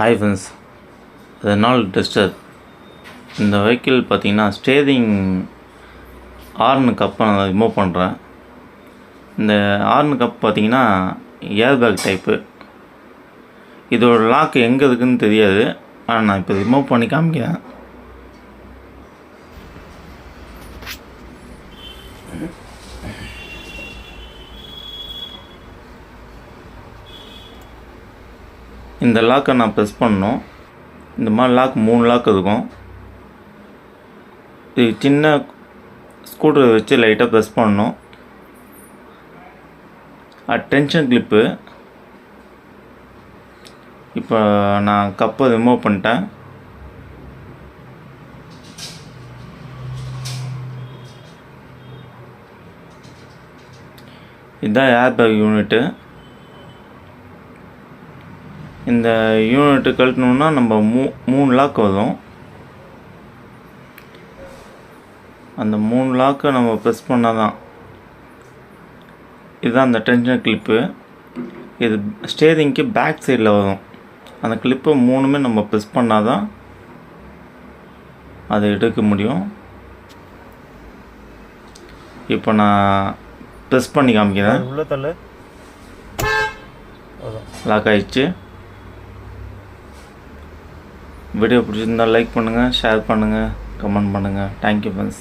Hi friends, Renault Duster. இந்த vehicle பார்த்தீங்கன்னா steering horn கப்பை நான் ரிமூவ் பண்ணுறேன். இந்த ஹார்ன் கப் பார்த்தீங்கன்னா ஏர் பேக் டைப்பு. இதோட லாக் எங்கே இருக்குதுன்னு தெரியாது, ஆனால் நான் இப்போ ரிமூவ் பண்ணி காமிக்கிறேன். இந்த லாக்கை நான் ப்ரெஸ் பண்ணணும். இந்த மாதிரி லாக் 3 லாக் இருக்கும். இது சின்ன ஸ்க்ரூட்ரைவர் வச்சு லைட்டாக ப்ரெஸ் பண்ணணும். Tension clip. இப்போ நான் கப்பை ரிமூவ் பண்ணிட்டேன். இதுதான் ஏர் பேக் யூனிட்டு. இந்த யூனிட்டு கழட்டணுன்னா நம்ம 3 லாக் வரும். அந்த 3 லாக்கை நம்ம ப்ரெஸ் பண்ணால் தான். இதுதான் அந்த டென்ஷன் கிளிப்பு. இது ஸ்டேரிங்க்கு பேக் சைடில் வரும். அந்த கிளிப்பை 3மே நம்ம ப்ரெஸ் பண்ணால் தான் அதை எடுக்க முடியும். இப்போ நான் ப்ரெஸ் பண்ணி காமிக்கிறேன். லாக் ஆயிடுச்சு. வீடியோ பிடிச்சிருந்தால் லைக் பண்ணுங்கள், ஷேர் பண்ணுங்கள், கமெண்ட் பண்ணுங்கள். Thank you friends.